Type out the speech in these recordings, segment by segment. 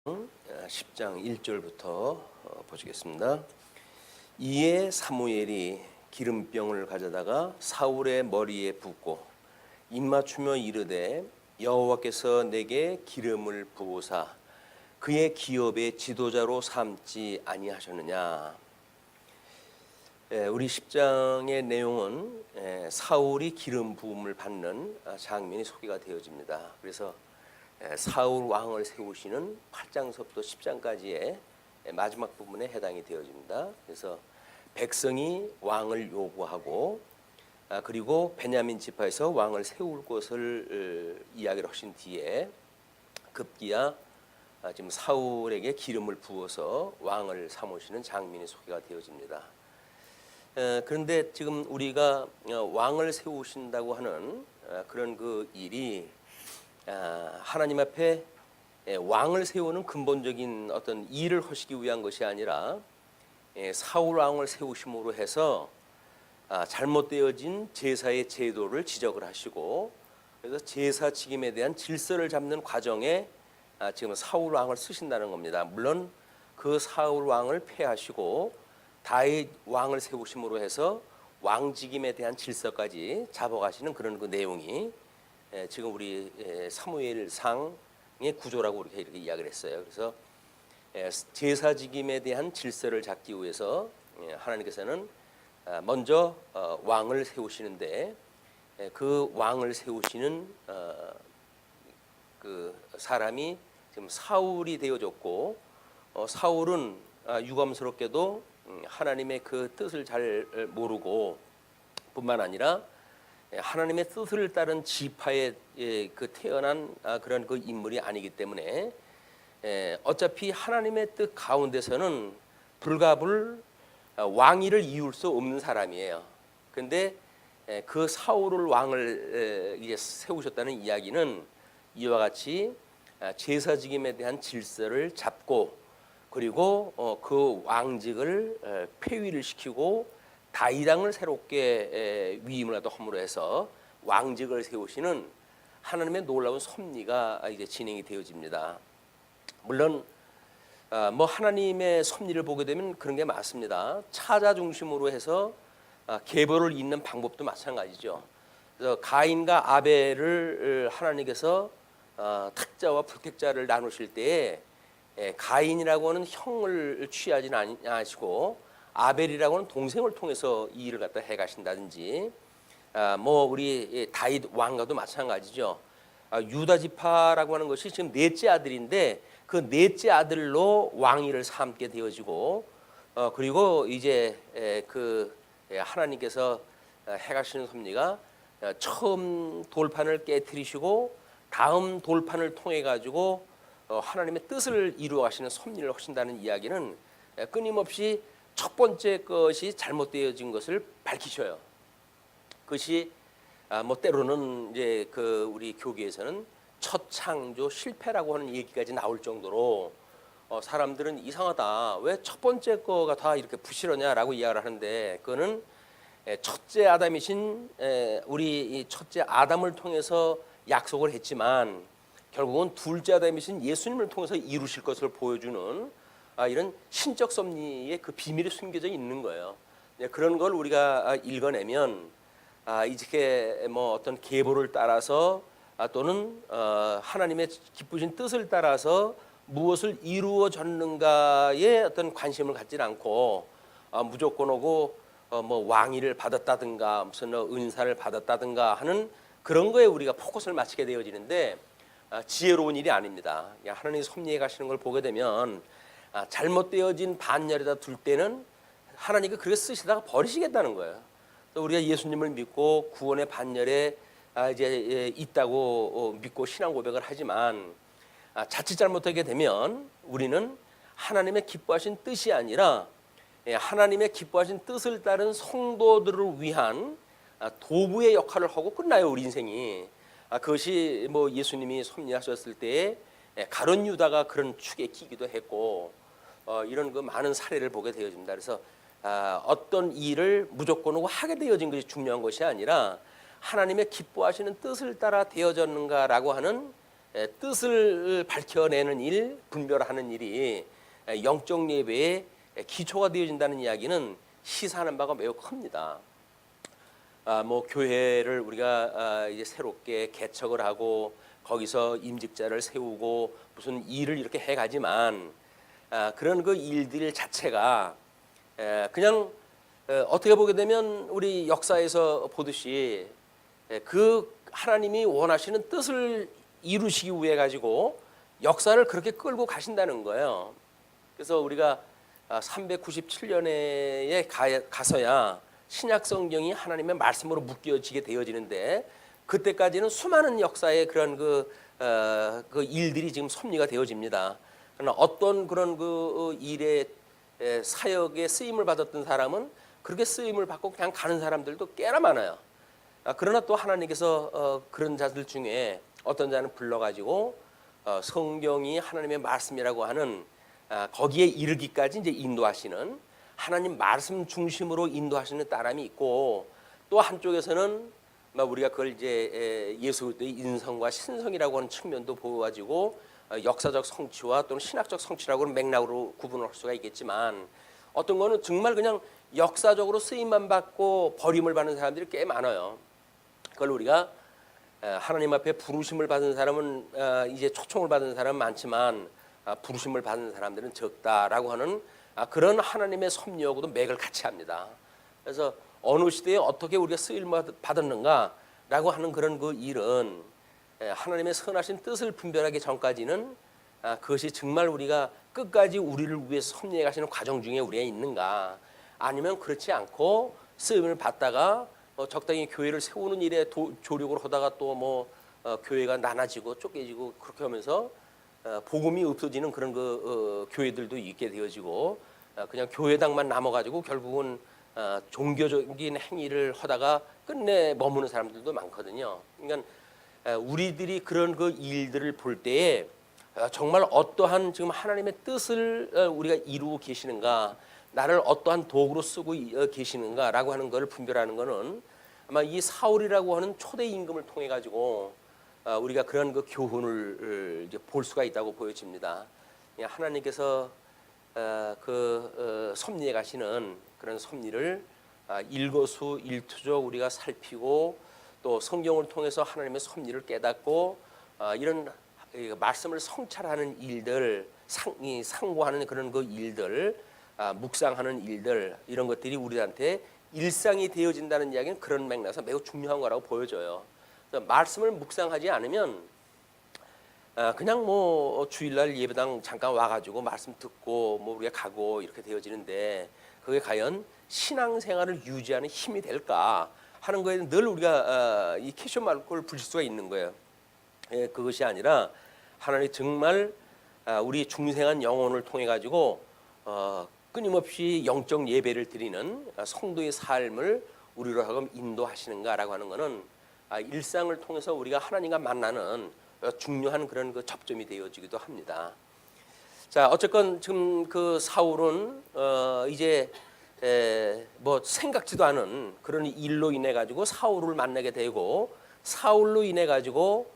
10장 1절부터 보시겠습니다. 이에 사무엘이 기름병을 가져다가 사울의 머리에 붓고 입맞추며 이르되 여호와께서 내게 기름을 부으사 그의 기업의 지도자로 삼지 아니하셨느냐. 우리 10장의 내용은 사울이 기름 부음을 받는 장면이 소개가 되어집니다. 그래서 사울 왕을 세우시는 8장서부터 10장까지의 마지막 부분에 해당이 되어집니다. 그래서 백성이 왕을 요구하고 그리고 베냐민 지파에서 왕을 세울 것을 이야기를 하신 뒤에 급기야 지금 사울에게 기름을 부어서 왕을 삼으시는 장면이 소개가 되어집니다. 그런데 지금 우리가 왕을 세우신다고 하는 그런 그 일이 하나님 앞에 왕을 세우는 근본적인 어떤 일을 하시기 위한 것이 아니라 사울 왕을 세우심으로 해서 잘못되어진 제사의 제도를 지적을 하시고 그래서 제사 지김에 대한 질서를 잡는 과정에 지금 사울 왕을 쓰신다는 겁니다. 물론 그 사울 왕을 폐하시고 다윗 왕을 세우심으로 해서 왕직임에 대한 질서까지 잡아가시는 그런 그 내용이 지금 우리 사무엘상의 구조라고 이렇게 이야기를 했어요. 그래서 제사직임에 대한 질서를 잡기 위해서 하나님께서는 먼저 왕을 세우시는데 그 왕을 세우시는 그 사람이 지금 사울이 되어졌고 사울은 유감스럽게도 하나님의 그 뜻을 잘 모르고 뿐만 아니라 하나님의 뜻을 따른 지파에 그 태어난 그런 그 인물이 아니기 때문에 어차피 하나님의 뜻 가운데서는 불가불 왕위를 이을 수 없는 사람이에요. 그런데 그 사울을 왕을 이제 세우셨다는 이야기는 이와 같이 제사직임에 대한 질서를 잡고 그리고 그 왕직을 폐위를 시키고 다윗 왕을 새롭게 위임을 함으로 해서 왕직을 세우시는 하나님의 놀라운 섭리가 이제 진행이 되어집니다. 물론 뭐 하나님의 섭리를 보게 되면 그런 게 맞습니다. 차자 중심으로 해서 계보를 잇는 방법도 마찬가지죠. 그래서 가인과 아벨을 하나님께서 택자와 불택자를 나누실 때에 가인이라고 하는 형을 취하지 않으시고 아벨이라고 하는 동생을 통해서 이 일을 갖다 해가신다든지 뭐 우리 다윗 왕과도 마찬가지죠. 유다 지파라고 하는 것이 지금 넷째 아들인데 그 넷째 아들로 왕위를 삼게 되어지고 그리고 이제 그 하나님께서 해가시는 섭리가 처음 돌판을 깨트리시고 다음 돌판을 통해 가지고 하나님의 뜻을 이루어 가시는 섭리를 하신다는 이야기는 끊임없이 첫 번째 것이 잘못되어진 것을 밝히셔요. 그것이 뭐 때로는 이제 그 우리 교계에서는 첫 창조 실패라고 하는 얘기까지 나올 정도로 사람들은 이상하다. 왜 첫 번째 거가 다 이렇게 부실하냐라고 이야기를 하는데 그거는 첫째 아담이신 우리 첫째 아담을 통해서 약속을 했지만 결국은 둘째 아담이신 예수님을 통해서 이루실 것을 보여주는 이런 신적 섭리의 그 비밀이 숨겨져 있는 거예요. 그런 걸 우리가 읽어내면 이렇게 뭐 어떤 계보를 따라서 또는 하나님의 기쁘신 뜻을 따라서 무엇을 이루어졌는가에 어떤 관심을 갖지 않고 무조건 오고 뭐 왕위를 받았다든가 무슨 은사를 받았다든가 하는 그런 거에 우리가 포커스를 맞추게 되어지는데 지혜로운 일이 아닙니다. 하나님이 섭리해 가시는 걸 보게 되면 잘못되어진 반열에다 둘 때는 하나님이 그렇게 쓰시다가 버리시겠다는 거예요. 또 우리가 예수님을 믿고 구원의 반열에 이제 있다고 믿고 신앙 고백을 하지만 자칫 잘못하게 되면 우리는 하나님의 기뻐하신 뜻이 아니라 하나님의 기뻐하신 뜻을 따른 성도들을 위한 도구의 역할을 하고 끝나요, 우리 인생이. 그것이 뭐 예수님이 섭리하셨을 때에 가룟 유다가 그런 축에 끼기도 했고 이런 그 많은 사례를 보게 되어집니다. 그래서 어떤 일을 무조건 하게 되어진 것이 중요한 것이 아니라 하나님의 기뻐하시는 뜻을 따라 되어졌는가라고 하는 뜻을 밝혀내는 일, 분별하는 일이 영적 예배의 기초가 되어진다는 이야기는 시사하는 바가 매우 큽니다. 뭐 교회를 우리가 이제 새롭게 개척을 하고 거기서 임직자를 세우고 무슨 일을 이렇게 해가지만 그런 그 일들 자체가 그냥 어떻게 보게 되면 우리 역사에서 보듯이 그 하나님이 원하시는 뜻을 이루시기 위해 가지고 역사를 그렇게 끌고 가신다는 거예요. 그래서 우리가 397년에 가서야 신약 성경이 하나님의 말씀으로 묶여지게 되어지는데 그때까지는 수많은 역사의 그런 그 일들이 지금 섭리가 되어집니다. 그러나 어떤 그런 그 일에 사역에 쓰임을 받았던 사람은 그렇게 쓰임을 받고 그냥 가는 사람들도 꽤나 많아요. 그러나 또 하나님께서 그런 자들 중에 어떤 자는 불러가지고 성경이 하나님의 말씀이라고 하는 거기에 이르기까지 이제 인도하시는 하나님 말씀 중심으로 인도하시는 사람이 있고 또 한쪽에서는 우리가 그걸 이제 예수 그리스도의 인성과 신성이라고 하는 측면도 보여가지고 역사적 성취와 또는 신학적 성취라고 하는 맥락으로 구분을 할 수가 있겠지만 어떤 거는 정말 그냥 역사적으로 쓰임만 받고 버림을 받는 사람들이 꽤 많아요. 그걸 우리가 하나님 앞에 부르심을 받은 사람은 이제 초청을 받은 사람은 많지만 부르심을 받은 사람들은 적다라고 하는 그런 하나님의 섭리하고도 맥을 같이 합니다. 그래서 어느 시대에 어떻게 우리가 쓰임을 받았는가라고 하는 그런 그 일은 하나님의 선하신 뜻을 분별하기 전까지는 그것이 정말 우리가 끝까지 우리를 위해서 섭리해 가시는 과정 중에 우리가 있는가 아니면 그렇지 않고 쓰임을 받다가 적당히 교회를 세우는 일에 조력을 하다가 또 뭐 교회가 나눠지고 쪼개지고 그렇게 하면서 복음이 없어지는 그런 그 교회들도 있게 되어지고 그냥 교회당만 남아가지고 결국은 종교적인 행위를 하다가 끝내 머무는 사람들도 많거든요. 그러니까 우리들이 그런 그 일들을 볼 때에 정말 어떠한 지금 하나님의 뜻을 우리가 이루고 계시는가, 나를 어떠한 도구로 쓰고 계시는가라고 하는 것을 분별하는 것은 아마 이 사울이라고 하는 초대 임금을 통해 가지고 우리가 그런 그 교훈을 이제 볼 수가 있다고 보여집니다. 하나님께서 섭리해 가시는 그런 섭리를 일거수일투족 우리가 살피고 또 성경을 통해서 하나님의 섭리를 깨닫고 이런 말씀을 성찰하는 일들, 상고하는 그런 그 일들, 묵상하는 일들 이런 것들이 우리한테 일상이 되어진다는 이야기는 그런 맥락에서 매우 중요한 거라고 보여져요. 말씀을 묵상하지 않으면 그냥 뭐 주일날 예배당 잠깐 와가지고 말씀 듣고 뭐 우리가 가고 이렇게 되어지는데 그게 과연 신앙생활을 유지하는 힘이 될까 하는 거에 늘 우리가 이 퀘스천 마크를 붙일 수가 있는 거예요. 그것이 아니라 하나님 정말 우리 중생한 영혼을 통해 가지고 끊임없이 영적 예배를 드리는 성도의 삶을 우리로 하여금 인도하시는가라고 하는 것은 일상을 통해서 우리가 하나님과 만나는 중요한 그런 그 접점이 되어지기도 합니다. 자, 어쨌건 지금 그 사울은 이제 뭐 생각지도 않은 그런 일로 인해 가지고 사울을 만나게 되고 사울로 인해 가지고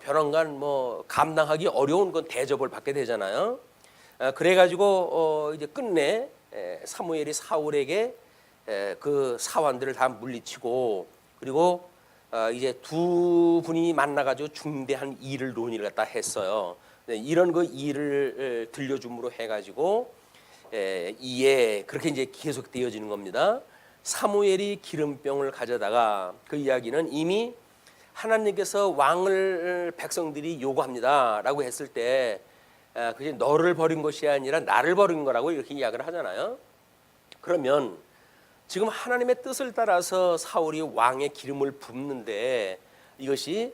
벼랑간 뭐 감당하기 어려운 건 대접을 받게 되잖아요. 그래 가지고 이제 끝내 사무엘이 사울에게 그 사환들을 다 물리치고 그리고 이제 두 분이 만나 가지고 중대한 일을 논의를 갖다 했어요. 이런 그 일을 들려줌으로 해 가지고 이에 그렇게 이제 계속 되어지는 겁니다. 사무엘이 기름병을 가져다가 그 이야기는 이미 하나님께서 왕을 백성들이 요구합니다라고 했을 때 그게 너를 버린 것이 아니라 나를 버린 거라고 이렇게 이야기를 하잖아요. 그러면 지금 하나님의 뜻을 따라서 사울이 왕의 기름을 붓는데 이것이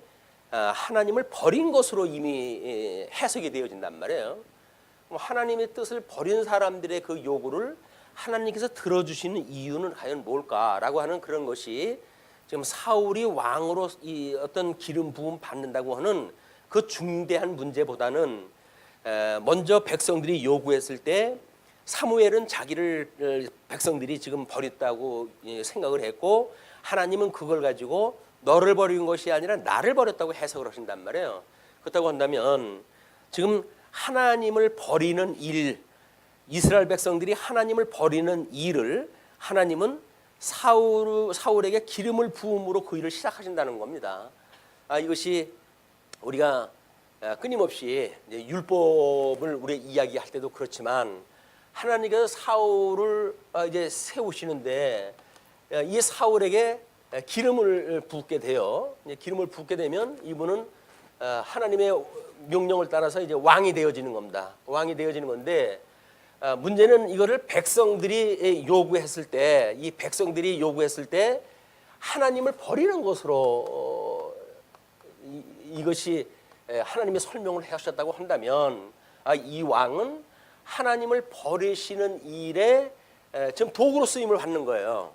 하나님을 버린 것으로 이미 해석이 되어진단 말이에요. 하나님의 뜻을 버린 사람들의 그 요구를 하나님께서 들어주시는 이유는 과연 뭘까라고 하는 그런 것이 지금 사울이 왕으로 이 어떤 기름 부음 받는다고 하는 그 중대한 문제보다는 먼저 백성들이 요구했을 때 사무엘은 자기를 백성들이 지금 버렸다고 생각을 했고 하나님은 그걸 가지고 너를 버린 것이 아니라 나를 버렸다고 해석을 하신단 말이에요. 그렇다고 한다면 지금 하나님을 버리는 일, 이스라엘 백성들이 하나님을 버리는 일을 하나님은 사울에게 기름을 부음으로 그 일을 시작하신다는 겁니다. 이것이 우리가 끊임없이 율법을 우리 이야기할 때도 그렇지만 하나님께서 사울을 이제 세우시는데 이 사울에게 기름을 붓게 돼요. 기름을 붓게 되면 이분은 하나님의 명령을 따라서 이제 왕이 되어지는 겁니다. 왕이 되어지는 건데 문제는 이거를 백성들이 요구했을 때, 이 백성들이 요구했을 때 하나님을 버리는 것으로 이것이 하나님의 설명을 하셨다고 한다면 이 왕은 하나님을 버리시는 일에 지금 도구로 쓰임을 받는 거예요.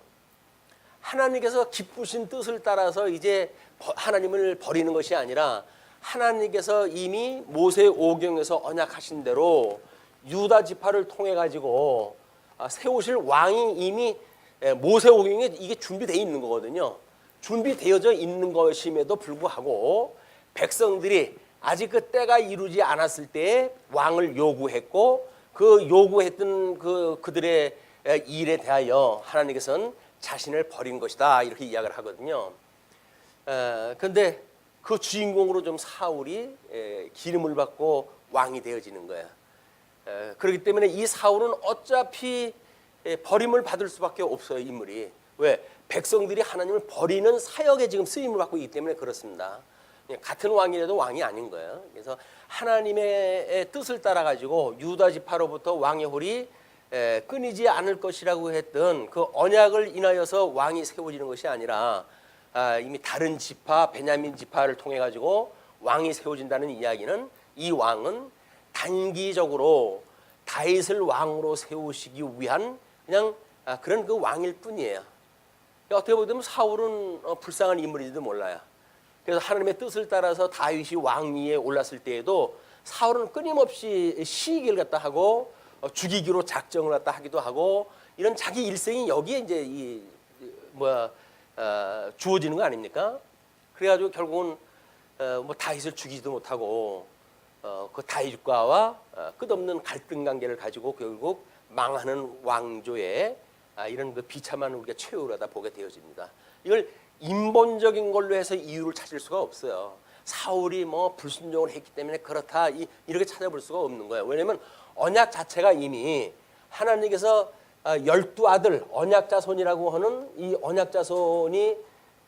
하나님께서 기쁘신 뜻을 따라서 이제 하나님을 버리는 것이 아니라 하나님께서 이미 모세 오경에서 언약하신 대로 유다 지파를 통해 가지고 세우실 왕이 이미 모세 오경에 이게 준비되어 있는 거거든요. 준비되어져 있는 것임에도 불구하고 백성들이 아직 그 때가 이루지 않았을 때에 왕을 요구했고 그 요구했던 그들의 일에 대하여 하나님께서는 자신을 버린 것이다 이렇게 이야기를 하거든요. 그런데 그 주인공으로 좀 사울이 기름을 받고 왕이 되어지는 거예요. 그렇기 때문에 이 사울은 어차피 버림을 받을 수밖에 없어요. 인물이. 왜? 백성들이 하나님을 버리는 사역에 지금 쓰임을 받고 있기 때문에 그렇습니다. 같은 왕이라도 왕이 아닌 거예요. 그래서 하나님의 뜻을 따라 가지고 유다 지파로부터 왕의 홀이 끊이지 않을 것이라고 했던 그 언약을 인하여서 왕이 세워지는 것이 아니라 이미 다른 지파 베냐민 지파를 통해 가지고 왕이 세워진다는 이야기는 이 왕은 단기적으로 다윗을 왕으로 세우시기 위한 그냥 그런 그 왕일 뿐이에요. 어떻게 보면 사울은 불쌍한 인물인지도 몰라요. 그래서 하나님의 뜻을 따라서 다윗이 왕위에 올랐을 때에도 사울은 끊임없이 시기를 갖다 하고 죽이기로 작정을 갖다 하기도 하고 이런 자기 일생이 여기에 이제 주어지는 거 아닙니까? 그래가지고 결국은 다윗을 죽이지도 못하고 그 다윗과와 끝없는 갈등 관계를 가지고 결국 망하는 왕조의 이런 그 비참한 우리가 최후를 하다 보게 되어집니다. 이걸 인본적인 걸로 해서 이유를 찾을 수가 없어요. 사울이 불순종을 했기 때문에 그렇다 이렇게 찾아볼 수가 없는 거예요. 왜냐하면 언약 자체가 이미 하나님께서 12아들 언약자손이라고 하는 이 언약자손이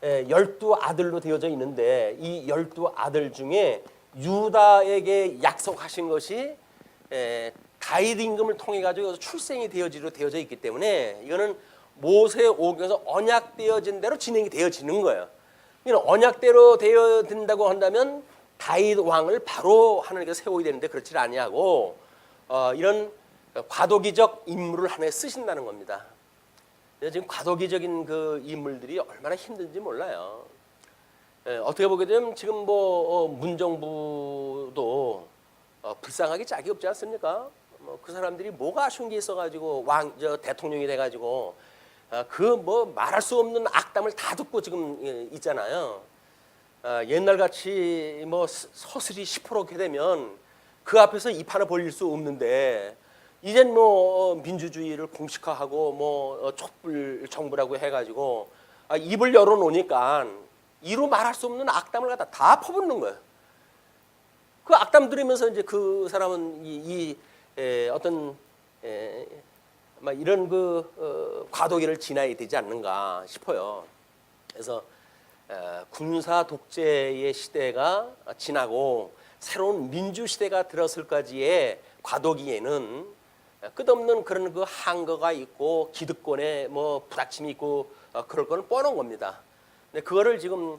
12아들로 되어져 있는데 이 12아들 중에 유다에게 약속하신 것이 다윗 임금을 통해 가지고 출생이 되어져 있기 때문에 이거는 모세 오경에서 언약되어진 대로 진행이 되어지는 거예요. 언약대로 되어진다고 한다면 다윗 왕을 바로 하나님께서 세워야 되는데 그렇지 아니하고 이런 과도기적 인물을 하나에 쓰신다는 겁니다. 지금 과도기적인 그 인물들이 얼마나 힘든지 몰라요. 어떻게 보게 되면 지금 문정부도 불쌍하게 짝이 없지 않습니까? 그 사람들이 뭐가 아쉬운 게 있어가지고 대통령이 돼가지고 말할 수 없는 악담을 다 듣고 지금 있잖아요. 옛날같이 서슬이 시퍼렇게 되면 그 앞에서 입 하나 벌릴 수 없는데 이젠 민주주의를 공식화하고 촛불 정부라고 해가지고 입을 열어놓으니까 이루 말할 수 없는 악담을 갖다 다 퍼붓는 거예요. 그 악담 들으면서 이제 그 사람은 어떤 이런 과도기를 지나야 되지 않는가 싶어요. 그래서 군사 독재의 시대가 지나고 새로운 민주 시대가 들었을까지의 과도기에는 끝없는 그런 그 한거가 있고 기득권에 부닥침이 있고 그럴 거는 뻔한 겁니다. 근데 그거를 지금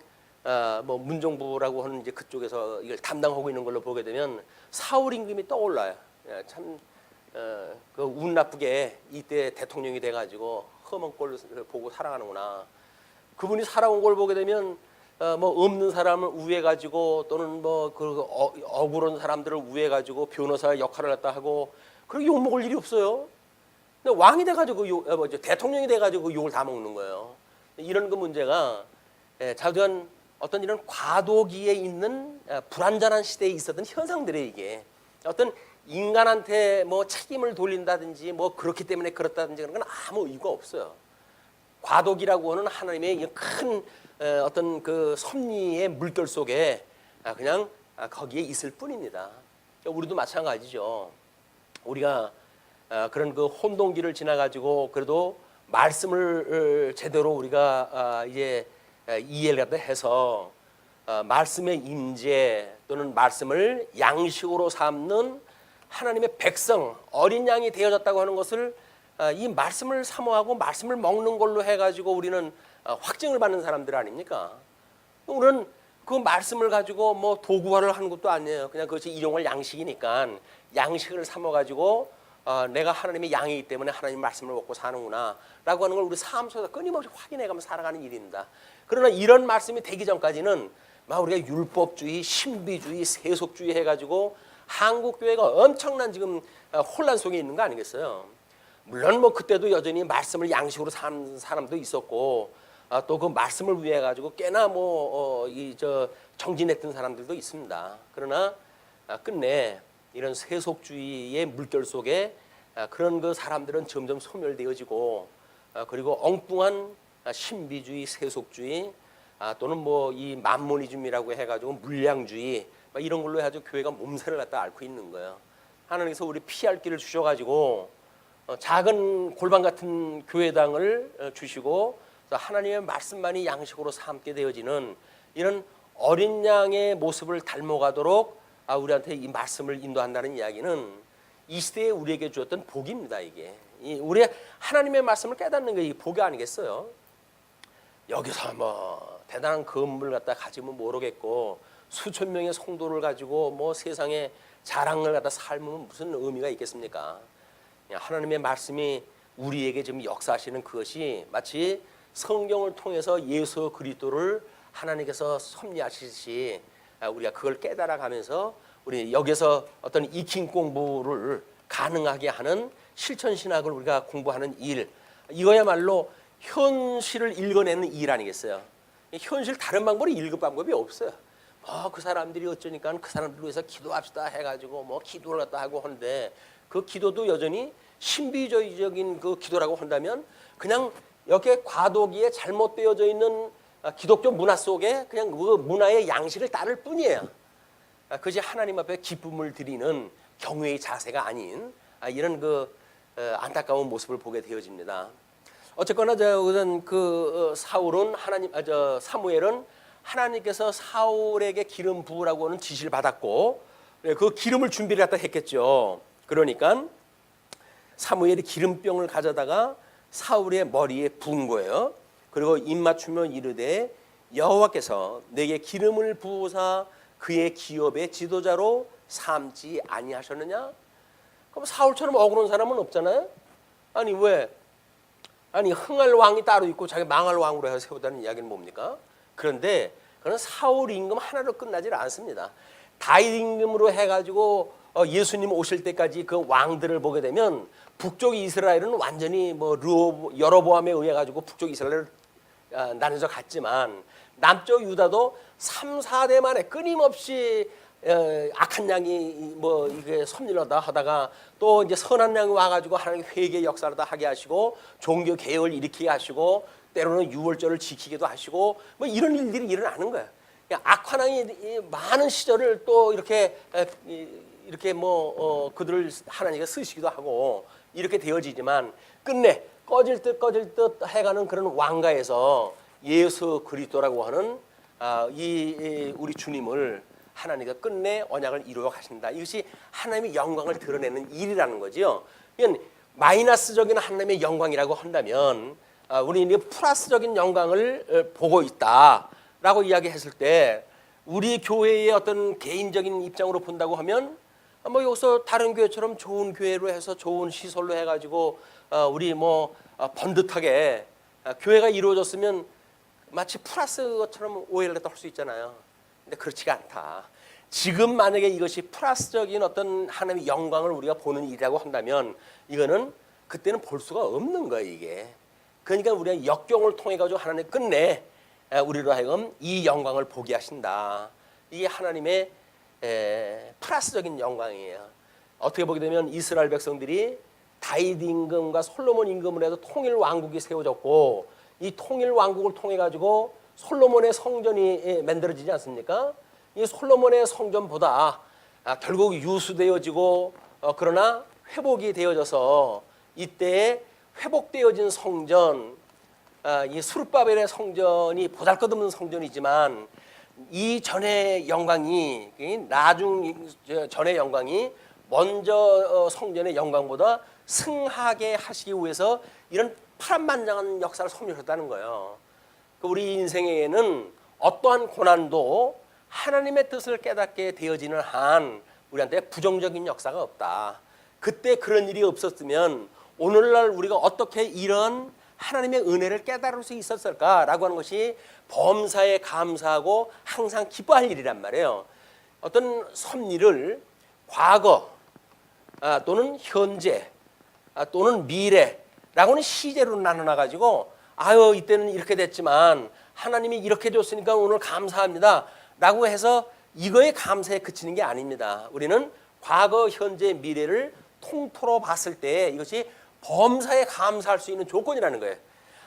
문정부라고 하는 이제 그쪽에서 이걸 담당하고 있는 걸로 보게 되면 사울 임금이 떠올라요. 참 그 운 나쁘게 이때 대통령이 돼가지고 험한 꼴을 보고 살아가는구나. 그분이 살아온 걸 보게 되면 없는 사람을 우회가지고 또는 억울한 사람들을 우회가지고 변호사 역할을 갖다 하고 그렇게 욕 먹을 일이 없어요. 근데 왕이 돼가지고 대통령이 돼가지고 욕을 다 먹는 거예요. 이런 그 문제가 자주한 어떤 이런 과도기에 있는 불완전한 시대에 있었던 현상들이에요. 이게 어떤 인간한테 뭐 책임을 돌린다든지 뭐 그렇기 때문에 그렇다든지 그런 건 아무 이유가 없어요. 과도기라고 하는 하나님의 큰 어떤 그 섭리의 물결 속에 그냥 거기에 있을 뿐입니다. 우리도 마찬가지죠. 우리가 그런 그 혼동기를 지나가지고 그래도 말씀을 제대로 우리가 이제 이해를 갖다 해서 말씀의 임재 또는 말씀을 양식으로 삼는 하나님의 백성 어린 양이 되어졌다고 하는 것을 이 말씀을 사모하고 말씀을 먹는 걸로 해가지고 우리는 확증을 받는 사람들 아닙니까? 우리는 그 말씀을 가지고 뭐 도구화를 하는 것도 아니에요. 그냥 그것이 일용할 양식이니까 양식을 삼아가지고 내가 하나님의 양이기 때문에 하나님 말씀을 먹고 사는구나 라고 하는 걸 우리 삶 속에서 끊임없이 확인해가면서 살아가는 일입니다. 그러나 이런 말씀이 되기 전까지는 막 우리가 율법주의, 신비주의, 세속주의 해가지고 한국 교회가 엄청난 지금 혼란 속에 있는 거 아니겠어요? 물론 뭐 그때도 여전히 말씀을 양식으로 사는 사람도 있었고 또 그 말씀을 위해 가지고 꽤나 뭐 정진했던 사람들도 있습니다. 그러나 끝내 이런 세속주의의 물결 속에 그런 그 사람들은 점점 소멸되어지고 그리고 엉뚱한 신비주의, 세속주의 또는 뭐 이 만모니즘이라고 해가지고 물량주의 이런 걸로 해가지고 교회가 몸살을 갖다 앓고 있는 거예요. 하나님께서 우리 피할 길을 주셔가지고 작은 골방 같은 교회당을 주시고 하나님의 말씀만이 양식으로 삼게 되어지는 이런 어린 양의 모습을 닮아가도록 우리한테 이 말씀을 인도한다는 이야기는 이 시대에 우리에게 주었던 복입니다. 이게 우리 하나님의 말씀을 깨닫는 게 이 복이 아니겠어요? 여기서 뭐 대단한 건물을 갖다 가지면 모르겠고 수천 명의 성도를 가지고 뭐 세상에 자랑을 갖다 삶으면 무슨 의미가 있겠습니까? 하나님의 말씀이 우리에게 지금 역사하시는 그것이 마치 성경을 통해서 예수 그리스도를 하나님께서 섭리하시듯이 우리가 그걸 깨달아가면서 우리 여기서 어떤 익힌 공부를 가능하게 하는 실천 신학을 우리가 공부하는 일, 이거야말로 현실을 읽어내는 일 아니겠어요? 현실 다른 방법이 읽을 방법이 없어요. 그 사람들이 어쩌니까 그 사람들을 위해서 기도합시다 해가지고 뭐 기도를 갖다 하고 하는데 그 기도도 여전히 신비주의적인 그 기도라고 한다면 그냥 여기에 과도기에 잘못되어져 있는 기독교 문화 속에 그냥 그 문화의 양식을 따를 뿐이에요. 그것이 하나님 앞에 기쁨을 드리는 경외의 자세가 아닌 이런 그 안타까운 모습을 보게 되어집니다. 어쨌거나 우선 그 사울은 사무엘은 하나님께서 사울에게 기름 부으라고 하는 지시를 받았고 그 기름을 준비를 갖다 했겠죠. 그러니까 사무엘이 기름병을 가져다가 사울의 머리에 부은 거예요. 그리고 입 맞추며 이르되 여호와께서 내게 기름을 부으사 그의 기업의 지도자로 삼지 아니하셨느냐? 그럼 사울처럼 억울한 사람은 없잖아요. 아니 왜? 아니 흥할 왕이 따로 있고 자기 망할 왕으로 해서 세우다는 이야기는 뭡니까? 그런데 그건 사울 임금 하나로 끝나질 않습니다. 다윗 임금으로 해가지고 예수님 오실 때까지 그 왕들을 보게 되면 북쪽 이스라엘은 완전히 뭐 여로보암에 의해 가지고 북쪽 이스라엘을 나눠져 갔지만 남쪽 유다도 3, 4대 만에 끊임없이 악한 양이 뭐 이게 섭리하다 하다가 또 이제 선한 양이 와가지고 하나님 회개 역사를 다 하게 하시고 종교 개혁을 일으키게 하시고 때로는 유월절을 지키기도 하시고 뭐 이런 일들이 일어나는 거예요. 악한 왕이 많은 시절을 또 이렇게 뭐 그들을 하나님께서 쓰시기도 하고 이렇게 되어지지만 끝내 꺼질 듯 해가는 그런 왕가에서 예수 그리스도라고 하는 이 우리 주님을 하나님께서 끝내 언약을 이루어 가신다. 이것이 하나님의 영광을 드러내는 일이라는 거지요. 마이너스적인 하나님의 영광이라고 한다면 우리는 플러스적인 영광을 보고 있다라고 이야기했을 때 우리 교회의 어떤 개인적인 입장으로 본다고 하면 뭐 여기서 다른 교회처럼 좋은 교회로 해서 좋은 시설로 해가지고 우리 뭐 번듯하게 교회가 이루어졌으면 마치 플러스 것처럼 오해를 할 수 있잖아요. 근데 그렇지가 않다. 지금 만약에 이것이 플러스적인 어떤 하나님의 영광을 우리가 보는 일이라고 한다면 이거는 그때는 볼 수가 없는 거예요. 이게 그러니까 우리가 역경을 통해 가지고 하나님 끝내 우리로 하여금 이 영광을 보게 하신다. 이게 하나님의 플러스적인 영광이에요. 어떻게 보게 되면 이스라엘 백성들이 다윗 임금과 솔로몬 임금을 해서 통일 왕국이 세워졌고, 이 통일 왕국을 통해 가지고 솔로몬의 성전이 만들어지지 않습니까? 이 솔로몬의 성전보다 결국 유수되어지고 그러나 회복이 되어져서 이때에 회복되어진 성전, 이 스룹바벨의 성전이 보잘것없는 성전이지만 이 전의 영광이, 전의 영광이 먼저 성전의 영광보다 승하게 하시기 위해서 이런 파란만장한 역사를 섭리하셨다는 거예요. 우리 인생에는 어떠한 고난도 하나님의 뜻을 깨닫게 되어지는 한 우리한테 부정적인 역사가 없다. 그때 그런 일이 없었으면 오늘날 우리가 어떻게 이런 하나님의 은혜를 깨달을 수 있었을까라고 하는 것이 범사에 감사하고 항상 기뻐할 일이란 말이에요. 어떤 섭리를 과거 또는 현재 또는 미래라고는 시제로 나눠놔가지고 아유 이때는 이렇게 됐지만 하나님이 이렇게 줬으니까 오늘 감사합니다 라고 해서 이거에 감사에 그치는 게 아닙니다. 우리는 과거, 현재, 미래를 통틀어 봤을 때 이것이 범사에 감사할 수 있는 조건이라는 거예요.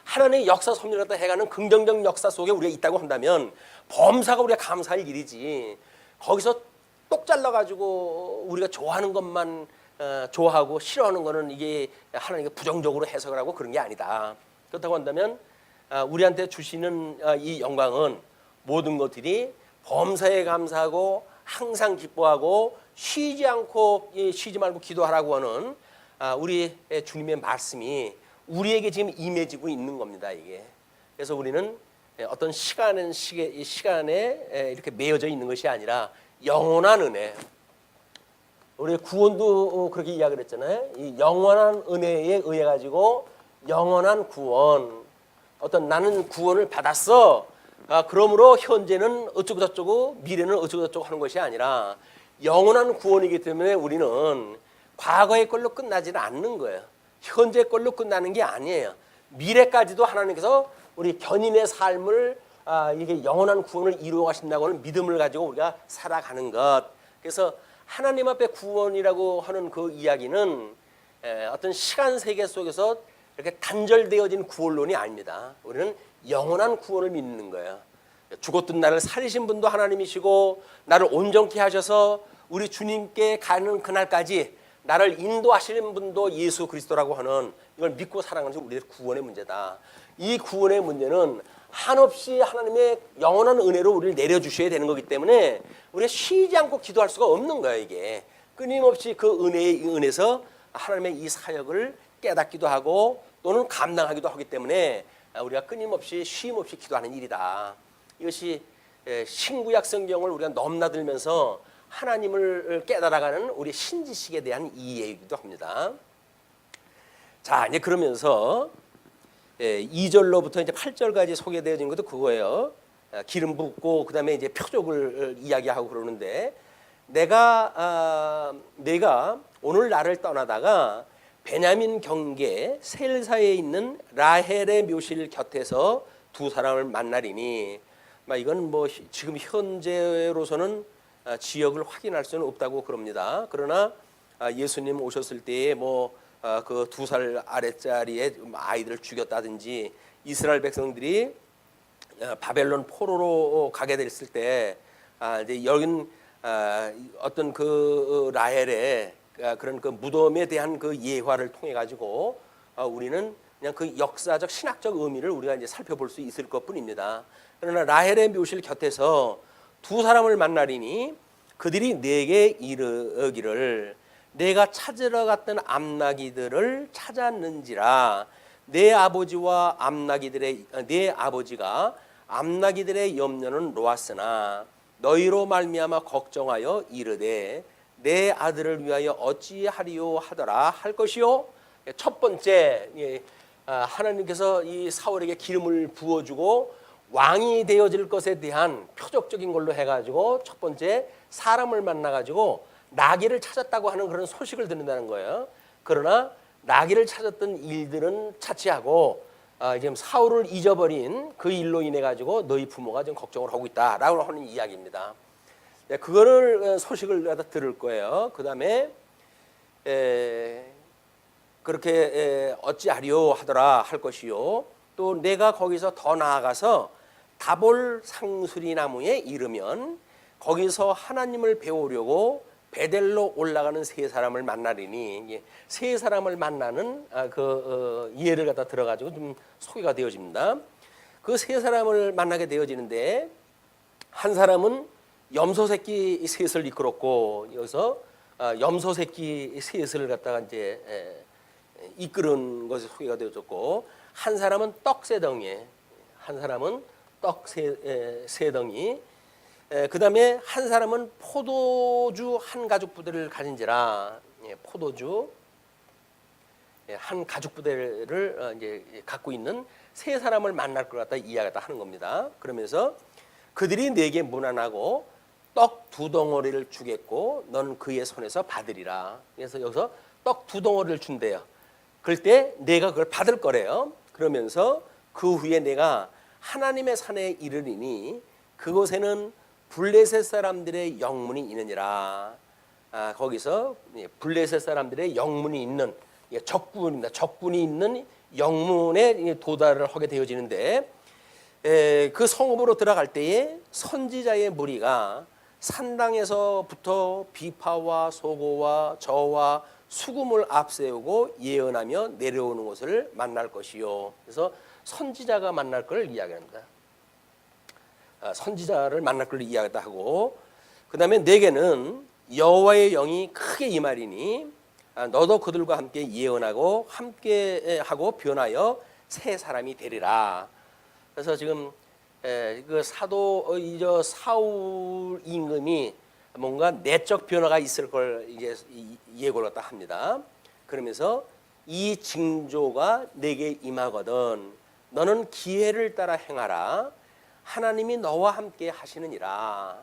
하나님의 역사 섭리를 갖다 해가는 긍정적 역사 속에 우리가 있다고 한다면 범사가 우리가 감사할 일이지, 거기서 똑 잘라가지고 우리가 좋아하는 것만 좋아하고 싫어하는 거는 이게 하나님께 부정적으로 해석을 하고 그런 게 아니다. 그렇다고 한다면 우리한테 주시는 이 영광은 모든 것들이 범사에 감사하고 항상 기뻐하고 쉬지 말고 기도하라고 하는 우리 주님의 말씀이 우리에게 지금 임해지고 있는 겁니다. 이게. 그래서 우리는 어떤 시간에 이렇게 매여져 있는 것이 아니라 영원한 은혜. 우리 구원도 그렇게 이야기를 했잖아요. 이 영원한 은혜에 의해 가지고 영원한 구원. 어떤 나는 구원을 받았어. 그러므로 현재는 어쩌고 저쩌고 미래는 어쩌고 저쩌고 하는 것이 아니라 영원한 구원이기 때문에 우리는 과거의 걸로 끝나지는 않는 거예요. 현재 걸로 끝나는 게 아니에요. 미래까지도 하나님께서 우리 견인의 삶을 이게 영원한 구원을 이루어 가신다고 하는 믿음을 가지고 우리가 살아가는 것. 그래서 하나님 앞에 구원이라고 하는 그 이야기는 어떤 시간 세계 속에서 이렇게 단절되어진 구원론이 아닙니다. 우리는 영원한 구원을 믿는 거예요. 죽었던 나를 살리신 분도 하나님이시고 나를 온전케 하셔서 우리 주님께 가는 그날까지 나를 인도하시는 분도 예수 그리스도라고 하는 이걸 믿고 살아가는 것이 우리의 구원의 문제다. 이 구원의 문제는 한없이 하나님의 영원한 은혜로 우리를 내려주셔야 되는 거기 때문에 우리가 쉬지 않고 기도할 수가 없는 거예요. 이게 끊임없이 그 은혜에서 하나님의 이 사역을 깨닫기도 하고 또는 감당하기도 하기 때문에 우리가 끊임없이 쉼없이 기도하는 일이다. 이것이 신구약 성경을 우리가 넘나들면서 하나님을 깨달아가는 우리 신지식에 대한 이해이기도 합니다. 자, 이제 그러면서 2절로부터 이제 8절까지 소개되어진 것도 그거예요. 기름 붓고 그다음에 이제 표적을 이야기하고 그러는데 내가 오늘 나를 떠나다가 베냐민 경계 셀사에 있는 라헬의 묘실 곁에서 두 사람을 만나리니, 이건 뭐 지금 현재로서는 지역을 확인할 수는 없다고 그럽니다. 그러나 예수님 오셨을 때에 그 2살 아랫자리에 아이들을 죽였다든지 이스라엘 백성들이 바벨론 포로로 가게 됐을 때 이제 여긴 어떤 그 라헬의 그런 그 무덤에 대한 그 예화를 통해 가지고 우리는 그냥 그 역사적 신학적 의미를 우리가 이제 살펴볼 수 있을 것뿐입니다. 그러나 라헬의 묘실 곁에서 두 사람을 만나리니 그들이 내게 이르기를 내가 찾으러 갔던 암나기들을 찾았는지라. 내 아버지가 암나기들의 염려는 놓았으나 너희로 말미암아 걱정하여 이르되 내 아들을 위하여 어찌하리요 하더라 할 것이요. 첫 번째, 하나님께서 이 사울에게 기름을 부어주고 왕이 되어질 것에 대한 표적적인 걸로 해가지고 첫 번째 사람을 만나가지고 나귀를 찾았다고 하는 그런 소식을 듣는다는 거예요. 그러나 나귀를 찾았던 일들은 차치하고 지금 사울을 잊어버린 그 일로 인해 가지고 너희 부모가 지금 걱정을 하고 있다라고 하는 이야기입니다. 그거를 소식을 갖다 들을 거예요. 그 다음에 그렇게 어찌하리요 하더라 할 것이요. 또 내가 거기서 더 나아가서 다볼 상수리 나무에 이르면 거기서 하나님을 배우려고 베델로 올라가는 세 사람을 만나리니, 세 사람을 만나는 예를 갖다 들어가지고 좀 소개가 되어집니다. 그 세 사람을 만나게 되어지는데, 한 사람은 염소 새끼 셋을 이끌었고, 여기서 염소 새끼 셋을 갖다가 이제 이끄는 것이 소개가 되어졌고, 한 사람은 떡세덩이, 한 사람은 떡세덩이, 그 다음에 한 사람은 포도주 한 가죽 부대를 가진지라, 포도주 한 가죽 부대를 이제 갖고 있는 세 사람을 만날 것 같다 이야기다 하는 겁니다. 그러면서 그들이 내게 문안하고 떡 두 덩어리를 주겠고 넌 그의 손에서 받으리라. 그래서 여기서 떡 두 덩어리를 준대요. 그럴 때 내가 그걸 받을 거래요. 그러면서 그 후에 내가 하나님의 산에 이르리니 그곳에는 블레셋 사람들의 영문이 있느니라. 거기서 블레셋 사람들의 영문이 있는 적군입니다. 적군이 있는 영문에 도달을 하게 되어지는데, 그 성읍으로 들어갈 때에 선지자의 무리가 산당에서부터 비파와 소고와 저와 수금을 앞세우고 예언하며 내려오는 것을 만날 것이요. 그래서 선지자가 만날 걸 이야기합니다. 선지자를 만날 걸 이야기하다 하고, 그 다음에 내게는 여호와의 영이 크게 임하리니 너도 그들과 함께 예언하고 함께 하고 변하여 새 사람이 되리라. 그래서 지금 그 사도 사울 임금이 뭔가 내적 변화가 있을 걸 이제 예고를 갖다 합니다. 그러면서 이 징조가 내게 임하거든 너는 기회를 따라 행하라. 하나님이 너와 함께 하시느니라.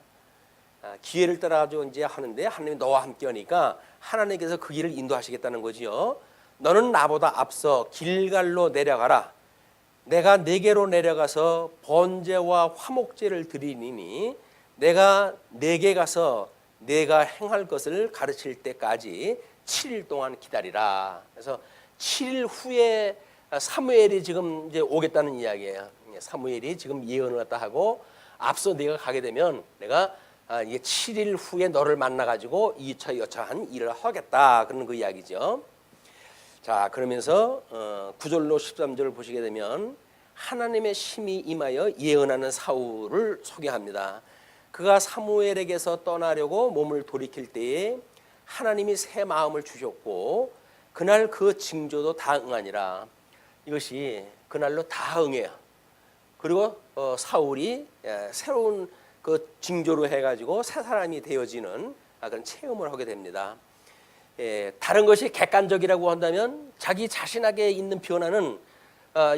기회를 따라 가지고 이제 하는데 하나님이 너와 함께 하니까 하나님께서 그 길을 인도하시겠다는 거지요. 너는 나보다 앞서 길갈로 내려가라. 내가 네게로 내려가서 번제와 화목제를 드리니 내가 네게 가서 내가 행할 것을 가르칠 때까지 7일 동안 기다리라. 그래서 7일 후에 사무엘이 지금 이제 오겠다는 이야기예요. 사무엘이 지금 예언을 했다 하고 앞서 내가 가게 되면 내가 이게 7일 후에 너를 만나 가지고 2차 여차한 일을 하겠다 그런 그 이야기죠. 자, 그러면서 9절로 13절을 보시게 되면 하나님의 심히 임하여 예언하는 사울을 소개합니다. 그가 사무엘에게서 떠나려고 몸을 돌이킬 때에 하나님이 새 마음을 주셨고 그날 그 징조도 다 응하니라. 이것이 그날로 다 응해요. 그리고 사울이 새로운 그 징조로 해가지고 새 사람이 되어지는 그런 체험을 하게 됩니다. 다른 것이 객관적이라고 한다면 자기 자신에게 있는 변화는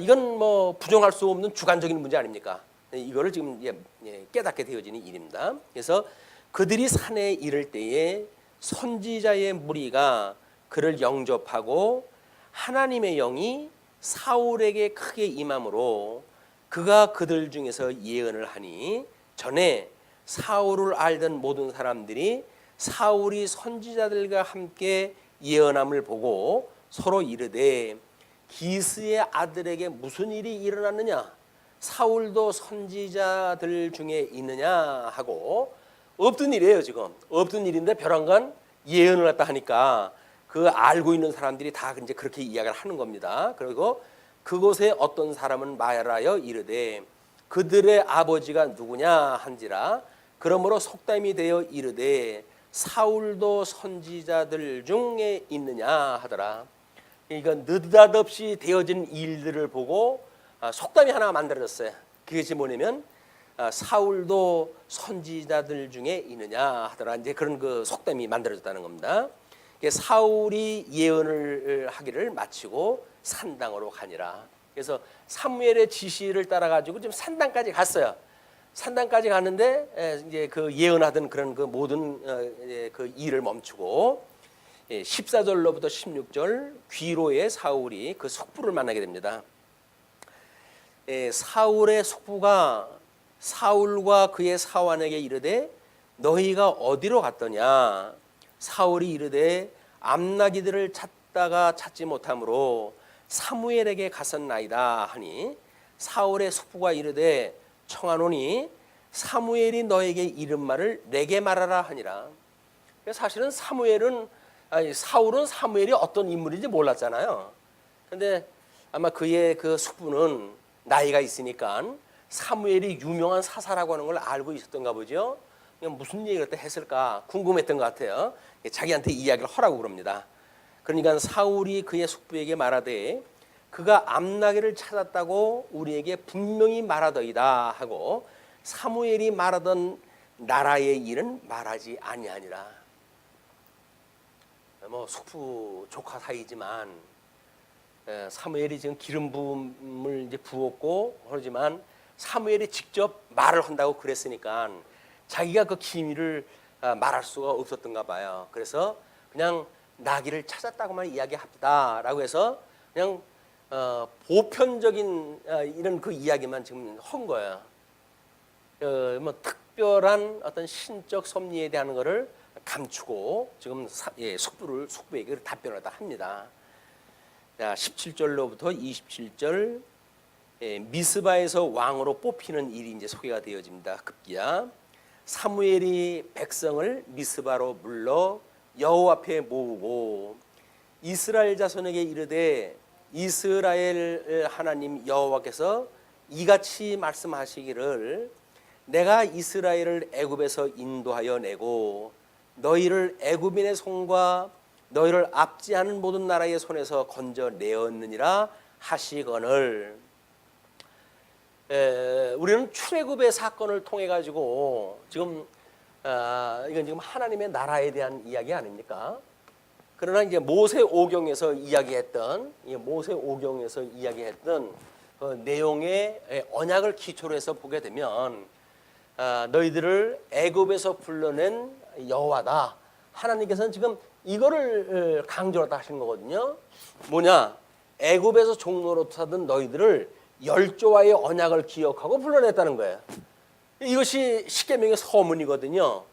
이건 뭐 부정할 수 없는 주관적인 문제 아닙니까? 이거를 지금 깨닫게 되어지는 일입니다. 그래서 그들이 산에 이를 때에 선지자의 무리가 그를 영접하고 하나님의 영이 사울에게 크게 임함으로 그가 그들 중에서 예언을 하니 전에 사울을 알던 모든 사람들이 사울이 선지자들과 함께 예언함을 보고 서로 이르되 기스의 아들에게 무슨 일이 일어났느냐? 사울도 선지자들 중에 있느냐 하고 없던 일이에요. 지금 없던 일인데 벼랑간 예언을 했다 하니까 그 알고 있는 사람들이 다 이제 그렇게 이야기를 하는 겁니다. 그리고 그곳에 어떤 사람은 말하여 이르되 그들의 아버지가 누구냐 한지라. 그러므로 속담이 되어 이르되 사울도 선지자들 중에 있느냐 하더라. 그러니까 느닷없이 되어진 일들을 보고 속담이 하나 만들어졌어요. 그것이 뭐냐면 사울도 선지자들 중에 있느냐 하더라. 이제 그런 그 속담이 만들어졌다는 겁니다. 사울이 예언을 하기를 마치고 산당으로 가니라. 그래서 사무엘의 지시를 따라 가지고 지금 산당까지 갔어요. 산당까지 갔는데 이제 그 예언하던 그런 그 모든 그 일을 멈추고 14절로부터 16절 귀로의 사울이 그 숙부를 만나게 됩니다. 사울의 숙부가 사울과 그의 사환에게 이르되 너희가 어디로 갔더냐. 사울이 이르되 암나기들을 찾다가 찾지 못하므로 사무엘에게 갔었나이다 하니 사울의 숙부가 이르되 청하노니 사무엘이 너에게 이른 말을 내게 말하라 하니라. 사실은 사울은 사무엘이 어떤 인물인지 몰랐잖아요. 근데 아마 그의 그 숙부는 나이가 있으니까 사무엘이 유명한 사사라고 하는 걸 알고 있었던가 보죠. 무슨 얘기를 했을까 궁금했던 것 같아요. 자기한테 이야기를 하라고 그럽니다. 그러니까 사울이 그의 숙부에게 말하되 그가 암나기를 찾았다고 우리에게 분명히 말하더이다 하고 사무엘이 말하던 나라의 일은 말하지 아니하니라. 뭐 숙부 조카 사이지만 사무엘이 지금 기름 부음을 이제 부었고 그러지만 사무엘이 직접 말을 한다고 그랬으니까 자기가 그 기밀을 말할 수가 없었던가 봐요. 그래서 그냥 나귀를 찾았다고만 이야기합시다라고 해서 그냥 보편적인 이런 그 이야기만 지금 한 거예요. 뭐 특별한 어떤 신적 섭리에 대한 것을 감추고 지금 숙부에게 답변을 다 합니다. 자, 17절로부터 27절 미스바에서 왕으로 뽑히는 일이 이제 소개가 되어집니다. 급기야 사무엘이 백성을 미스바로 불러 여호와 앞에 모으고 이스라엘 자손에게 이르되 이스라엘 하나님 여호와께서 이같이 말씀하시기를 내가 이스라엘을 애굽에서 인도하여 내고 너희를 애굽인의 손과 너희를 압지하는 모든 나라의 손에서 건져내었느니라 하시거늘. 우리는 출애굽의 사건을 통해 가지고 지금 이건 지금 하나님의 나라에 대한 이야기 아닙니까? 그러나 이제 모세오경에서 이야기했던 그 내용의 언약을 기초로 해서 보게 되면 너희들을 애굽에서 불러낸 여호와다. 하나님께서는 지금 이거를 강조하다 하신 거거든요. 뭐냐? 애굽에서 종로로 사던 너희들을 열조와의 언약을 기억하고 불러냈다는 거예요. 이것이 십계명의 서문이거든요.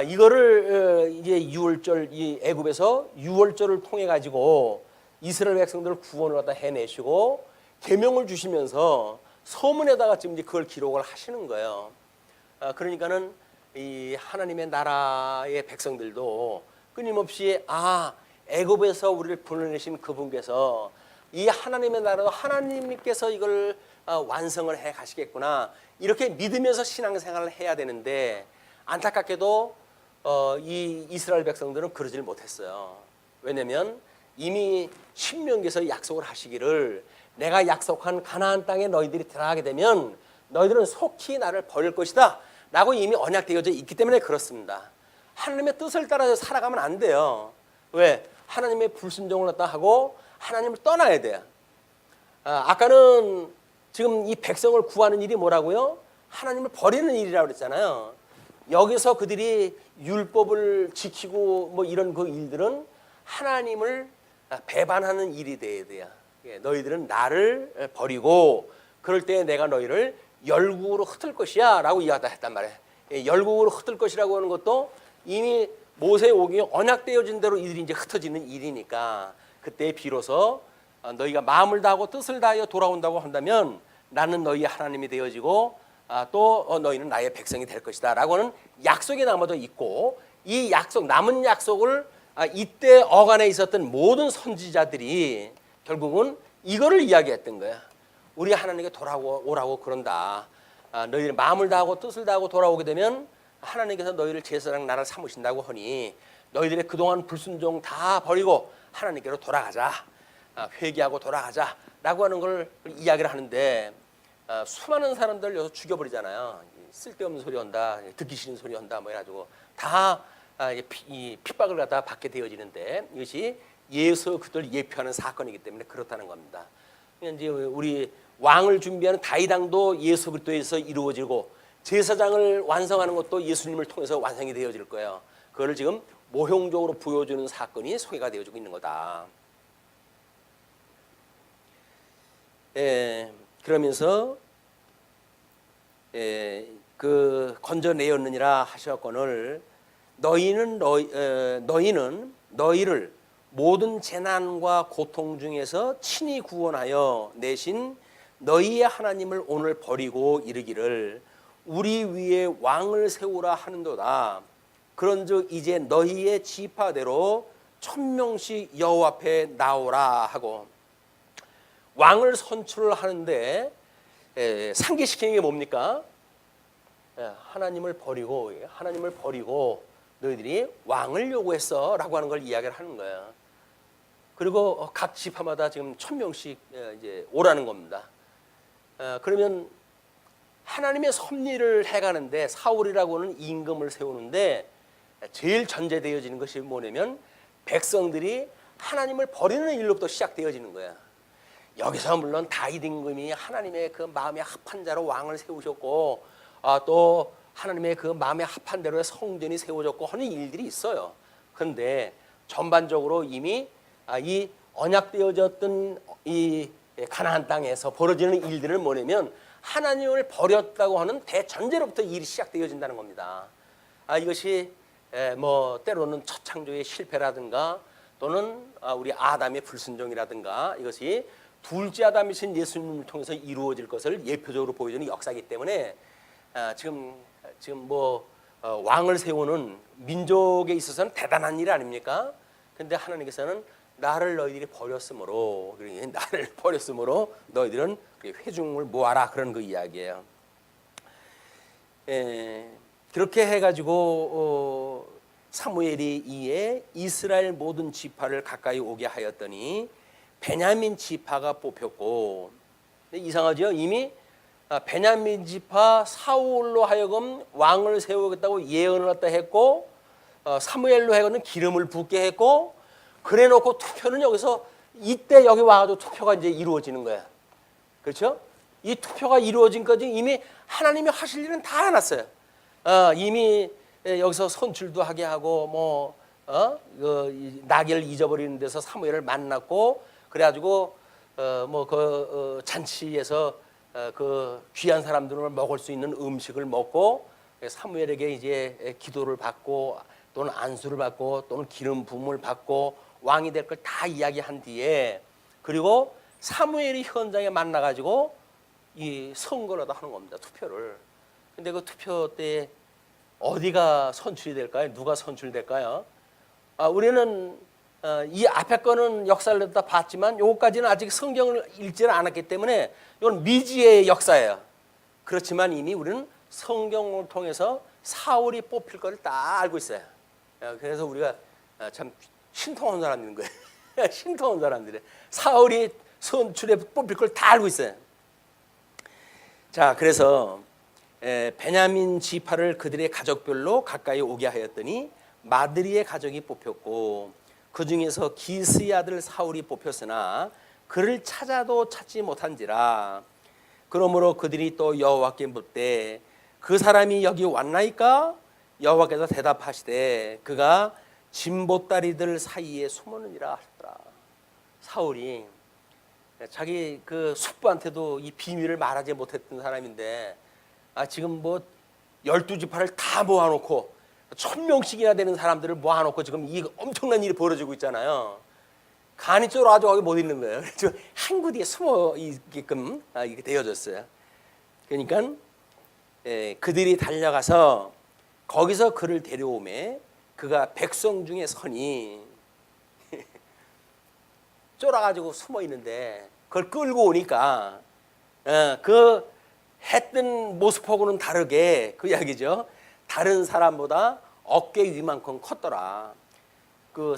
이거를 이제 유월절 이 애굽에서 유월절을 통해 가지고 이스라엘 백성들을 구원을 갖다 해내시고 계명을 주시면서 서문에다가 지금 이제 그걸 기록을 하시는 거예요. 그러니까는 이 하나님의 나라의 백성들도 끊임없이 애굽에서 우리를 불러내신 그분께서 이 하나님의 나라도 하나님께서 이걸 완성을 해 가시겠구나 이렇게 믿으면서 신앙생활을 해야 되는데 안타깝게도 이 이스라엘 백성들은 그러질 못했어요. 왜냐하면 이미 신명기에서 약속을 하시기를 내가 약속한 가나안 땅에 너희들이 들어가게 되면 너희들은 속히 나를 버릴 것이다 라고 이미 언약되어져 있기 때문에 그렇습니다. 하나님의 뜻을 따라서 살아가면 안 돼요. 왜? 하나님의 불순종을 갖다 하고 하나님을 떠나야 돼요. 아까는 지금 이 백성을 구하는 일이 뭐라고요? 하나님을 버리는 일이라고 그랬잖아요. 여기서 그들이 율법을 지키고 뭐 이런 그 일들은 하나님을 배반하는 일이 돼야 돼요. 너희들은 나를 버리고 그럴 때 내가 너희를 열국으로 흩을 것이야 라고 이야기했단 말이에요. 열국으로 흩을 것이라고 하는 것도 이미 모세오경에 언약되어진 대로 이들이 이제 흩어지는 일이니까 그때 비로소 너희가 마음을 다하고 뜻을 다하여 돌아온다고 한다면 나는 너희의 하나님이 되어지고 또 너희는 나의 백성이 될 것이다 라고 하는 약속이 남아도 있고 이 약속 남은 약속을 이때 어간에 있었던 모든 선지자들이 결국은 이거를 이야기했던 거야. 우리 하나님께 돌아오라고 그런다. 너희들 마음을 다하고 뜻을 다하고 돌아오게 되면 하나님께서 너희를 제사장 나라를 삼으신다고 하니 너희들의 그동안 불순종 다 버리고 하나님께로 돌아가자. 회개하고 돌아가자 라고 하는 걸 이야기를 하는데 수많은 사람들 여기서 죽여버리잖아요. 쓸데없는 소리 한다, 듣기 싫은 소리 한다 뭐 해가지고 다 이 핍박을 갖다 받게 되어지는데 이것이 예수 그들을 예표하는 사건이기 때문에 그렇다는 겁니다. 이제 우리 왕을 준비하는 다윗왕도 예수 그리스도에서 이루어지고 제사장을 완성하는 것도 예수님을 통해서 완성이 되어질 거예요. 그거를 지금 모형적으로 보여주는 사건이 소개가 되어지고 있는 거다. 그러면서 그 건져내었느니라 하셨거늘 너희는 너희를 모든 재난과 고통 중에서 친히 구원하여 내신 너희의 하나님을 오늘 버리고 이르기를 우리 위에 왕을 세우라 하는도다. 그런즉 이제 너희의 지파대로 1000명씩 여호와 앞에 나오라 하고, 왕을 선출을 하는데 상기시키는 게 뭡니까? 하나님을 버리고 너희들이 왕을 요구했어 라고 하는 걸 이야기를 하는 거야. 그리고 각 지파마다 지금 1000명씩 이제 오라는 겁니다. 그러면 하나님의 섭리를 해가는데 사울이라고 하는 임금을 세우는데 제일 전제되어지는 것이 뭐냐면 백성들이 하나님을 버리는 일로부터 시작되어지는 거야. 여기서 물론 다윗 임금이 하나님의 그 마음에 합한 자로 왕을 세우셨고, 또 하나님의 그 마음에 합한 대로의 성전이 세워졌고 하는 일들이 있어요. 그런데 전반적으로 이미 이 언약되어졌던 이 가나안 땅에서 벌어지는 일들은 뭐냐면 하나님을 버렸다고 하는 대전제로부터 일이 시작되어진다는 겁니다. 이것이 뭐 때로는 첫 창조의 실패라든가 또는 우리 아담의 불순종이라든가 이것이 둘째 아담이신 예수님을 통해서 이루어질 것을 예표적으로 보여주는 역사이기 때문에 지금 뭐 왕을 세우는 민족에 있어서는 대단한 일 아닙니까? 근데 하나님께서는 나를 버렸으므로 너희들은 회중을 모아라, 그런 그 이야기예요. 그렇게 해가지고 사무엘이 이에 이스라엘 모든 지파를 가까이 오게 하였더니 베냐민 지파가 뽑혔고, 이상하죠? 이미 베냐민 지파 사울로 하여금 왕을 세우겠다고 예언을 갖다 했고, 사무엘로 하여금 기름을 붓게 했고, 그래놓고 투표는 여기서 이때 여기 와가지고 투표가 이제 이루어지는 거야. 그렇죠? 이 투표가 이루어진 거지 이미 하나님이 하실 일은 다 해놨어요. 이미 여기서 선출도 하게 하고 그 나귀를 잊어버리는 데서 사무엘을 만났고, 그래가지고 잔치에서 그 귀한 사람들을 먹을 수 있는 음식을 먹고 사무엘에게 이제 기도를 받고 또는 안수를 받고 또는 기름 부음을 받고 왕이 될 걸 다 이야기한 뒤에, 그리고 사무엘이 현장에 만나가지고 이 선거를 하는 겁니다. 투표를. 근데 그 투표 때 어디가 선출이 될까요? 누가 선출될까요? 우리는 이 앞에 거는 역사를 다 봤지만 요거까지는 아직 성경을 읽지는 않았기 때문에 이건 미지의 역사예요. 그렇지만 이미 우리는 성경을 통해서 사울이 뽑힐 걸 다 알고 있어요. 그래서 우리가 참 신통한 사람인 거예요. 신통한 사람들이 사울이 선출에 뽑힐 걸 다 알고 있어요. 자, 그래서 베냐민 지파를 그들의 가족별로 가까이 오게 하였더니 마드리의 가족이 뽑혔고, 그 중에서 기스의 아들 사울이 뽑혔으나 그를 찾아도 찾지 못한지라. 그러므로 그들이 또 여호와께 묻되 그 사람이 여기 왔나이까? 여호와께서 대답하시되 그가 진보다리들 사이에 숨었느니라 하더라. 사울이 자기 그 숙부한테도 이 비밀을 말하지 못했던 사람인데 지금 뭐 12지파를 다 모아놓고 1000명씩이나 되는 사람들을 모아놓고 지금 이 엄청난 일이 벌어지고 있잖아요. 간이쪽으로 아주 거기 못 있는 거예요. 그래서 한 구디에 숨어 있게끔 이렇게 되어졌어요. 그러니까 그들이 달려가서 거기서 그를 데려오매 그가 백성 중에 서니 쫄아가지고 숨어 있는데 그걸 끌고 오니까 그 했던 모습하고는 다르게 그 이야기죠. 다른 사람보다 어깨 위만큼 컸더라. 그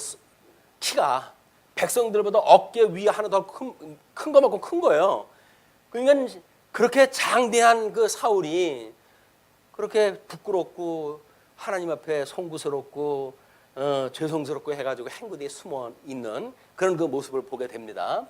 키가 백성들보다 어깨 위 하나 더 큰 것만큼 큰 거예요. 그러니까 그렇게 장대한 그 사울이 그렇게 부끄럽고 하나님 앞에 송구스럽고 죄송스럽고 해가지고 행구대에 숨어 있는 그런 그 모습을 보게 됩니다.